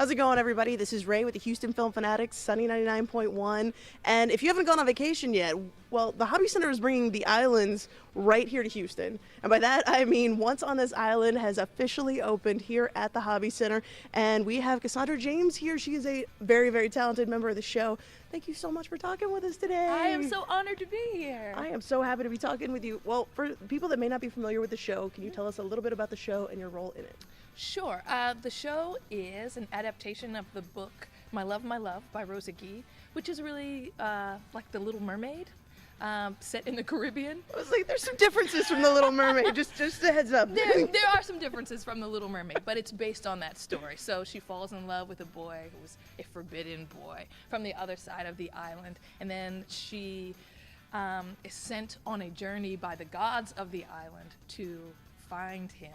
How's it going, everybody? This is Ray with the Houston Film Fanatics, Sunny 99.1. And if you haven't gone on vacation yet, well, the Hobby Center is bringing the islands right here to Houston. And by that, I mean Once on This Island has officially opened here at the Hobby Center. And we have Cassondra James here. She is a very, very talented member of the show. Thank you so much for talking with us today. I am so honored to be here. I am so happy to be talking with you. Well, for people that may not be familiar with the show, can you tell us a little bit about the show and your role in it? Sure. The show is an adaptation of the book My Love by Rosa Guy, which is really like The Little Mermaid, set in the Caribbean. I was like, there's some differences from The Little Mermaid, just a heads up. There are some differences from The Little Mermaid, but it's based on that story. So she falls in love with a boy who's a forbidden boy from the other side of the island, and then she is sent on a journey by the gods of the island to find him.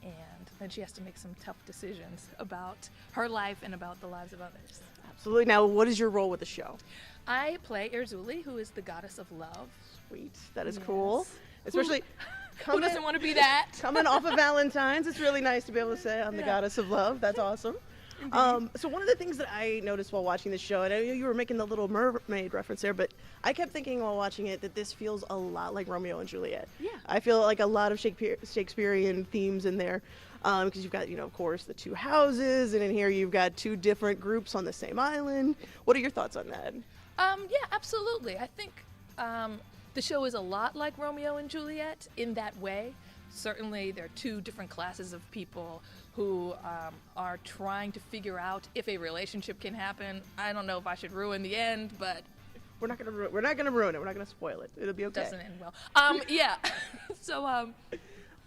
And then she has to make some tough decisions about her life and about the lives of others. Absolutely. Now, what is your role with the show? I play Erzuli, who is the goddess of love. Sweet. That is cool. Especially who doesn't want to be that? Coming off of Valentine's, it's really nice to be able to say I'm the goddess of love. That's awesome. So one of the things that I noticed while watching this show, and I know you were making the Little Mermaid reference there, but I kept thinking while watching it that this feels a lot like Romeo and Juliet. Yeah. I feel like a lot of Shakespearean themes in there, because you've got, of course, the two houses, and in here you've got two different groups on the same island. What are your thoughts on that? Yeah, absolutely. I think the show is a lot like Romeo and Juliet in that way. Certainly, there are two different classes of people who are trying to figure out if a relationship can happen. I don't know if I should ruin the end, but we're not gonna ruin it. We're not gonna spoil it. It'll be okay. Doesn't end well. Yeah. So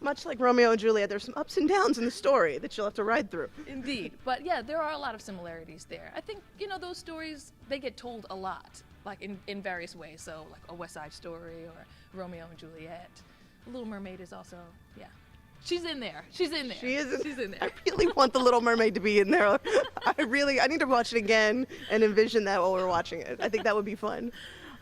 much like Romeo and Juliet, there's some ups and downs in the story that you'll have to ride through. Indeed, but yeah, there are a lot of similarities there. I think those stories, they get told a lot, like in various ways. So like a West Side Story or Romeo and Juliet. Little Mermaid is also, yeah. She's in there. She's in there. She's in there. I really want the Little Mermaid to be in there. I need to watch it again and envision that while we're watching it. I think that would be fun.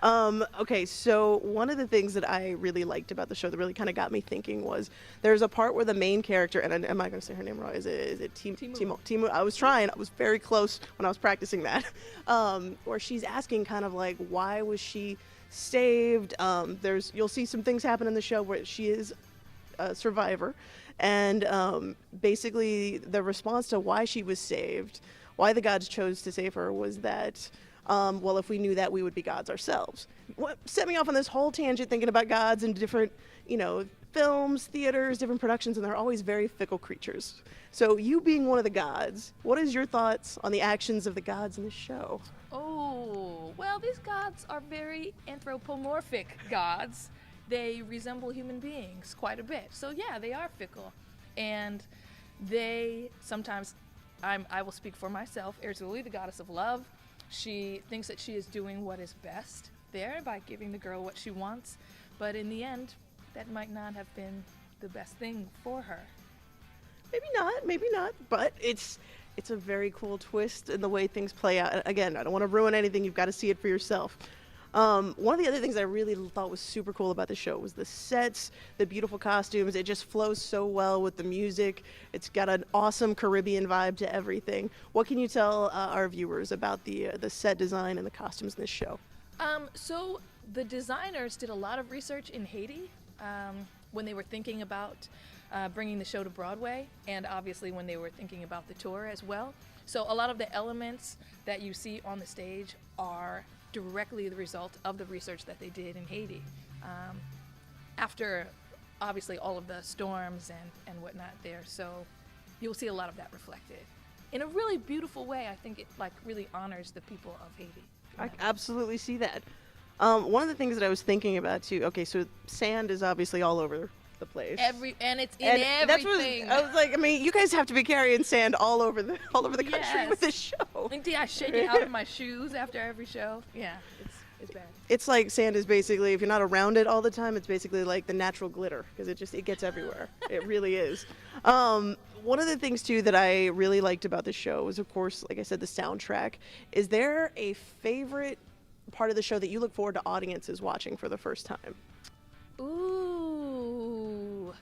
Okay, so one of the things that I really liked about the show that really kind of got me thinking was there's a part where the main character, and am I going to say her name wrong? Is it Timu? I was trying. I was very close when I was practicing that. Where she's asking kind of like, why was she saved? You'll see some things happen in the show where she is a survivor, and basically the response to why she was saved, why the gods chose to save her, was that well, if we knew that, we would be gods ourselves. What set me off on this whole tangent thinking about gods and different films, theaters, different productions, and they're always very fickle creatures. So you being one of the gods, what is your thoughts on the actions of the gods in this show? Oh, well, these gods are very anthropomorphic gods. They resemble human beings quite a bit. So yeah, they are fickle. And they sometimes, I will speak for myself, Erzuli, the goddess of love, she thinks that she is doing what is best there by giving the girl what she wants. But in the end, that might not have been the best thing for her. Maybe not, but it's a very cool twist in the way things play out. Again, I don't want to ruin anything. You've got to see it for yourself. One of the other things I really thought was super cool about the show was the sets, the beautiful costumes. It just flows so well with the music. It's got an awesome Caribbean vibe to everything. What can you tell our viewers about the set design and the costumes in this show? So the designers did a lot of research in Haiti when they were thinking about bringing the show to Broadway, and obviously when they were thinking about the tour as well. So a lot of the elements that you see on the stage are directly the result of the research that they did in Haiti. After obviously all of the storms and whatnot there, so you'll see a lot of that reflected in a really beautiful way. I think it really honors the people of Haiti. I absolutely see that. One of the things that I was thinking about too, okay, so sand is obviously all over the place. And it's in everything. That's what I was like, you guys have to be carrying sand all over the country with this show. I shake it out of my shoes after every show. Yeah, it's bad. It's like sand is basically, if you're not around it all the time, it's basically like the natural glitter, because it gets everywhere. It really is. One of the things too that I really liked about the show was, of course, like I said, the soundtrack. Is there a favorite part of the show that you look forward to audiences watching for the first time? Ooh.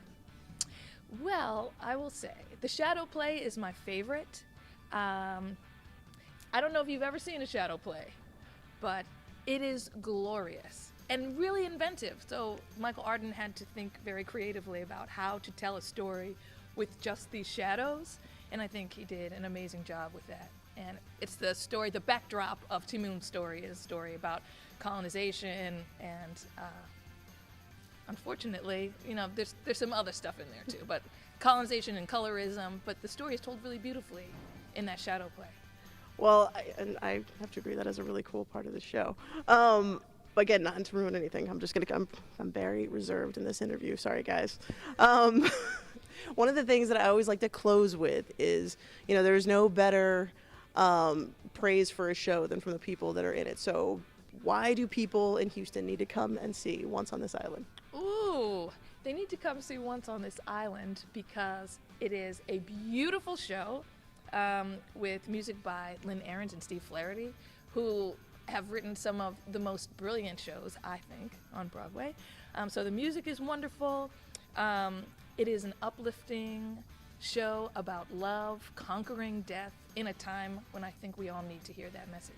Well, I will say the shadow play is my favorite. I don't know if you've ever seen a shadow play, but it is glorious and really inventive. So Michael Arden had to think very creatively about how to tell a story with just these shadows, and I think he did an amazing job with that. And it's the story, the backdrop of Timoon's story is a story about colonization and unfortunately, there's some other stuff in there too, but colonization and colorism, but the story is told really beautifully in that shadow play. Well, I have to agree that is a really cool part of the show. Again, not to ruin anything. I'm very reserved in this interview. Sorry, guys. One of the things that I always like to close with is, there's no better praise for a show than from the people that are in it. So why do people in Houston need to come and see Once on This Island? Ooh, they need to come see Once on This Island because it is a beautiful show with music by Lynn Ahrens and Steve Flaherty, who have written some of the most brilliant shows, I think, on Broadway. So the music is wonderful. It is an uplifting show about love, conquering death in a time when I think we all need to hear that message.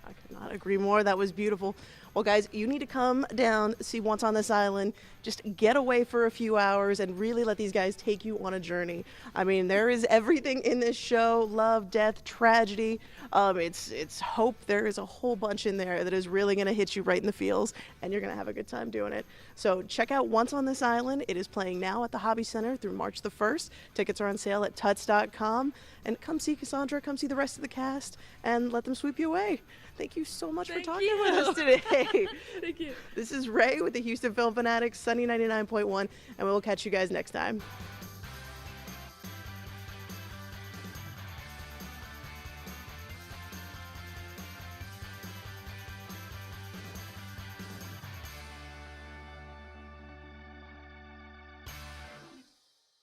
I could not agree more. That was beautiful. Well, guys, you need to come down, see Once on This Island. Just get away for a few hours and really let these guys take you on a journey. I mean, there is everything in this show: love, death, tragedy. It's hope. There is a whole bunch in there that is really going to hit you right in the feels, and you're going to have a good time doing it. So check out Once on This Island. It is playing now at the Hobby Center through March the 1st. Tickets are on sale at tuts.com. And come see Cassondra, come see the rest of the cast, and let them sweep you away. Thank you so much for talking with us today. Thank you. This is Ray with the Houston Film Fanatics, Sunny 99.1, and we will catch you guys next time.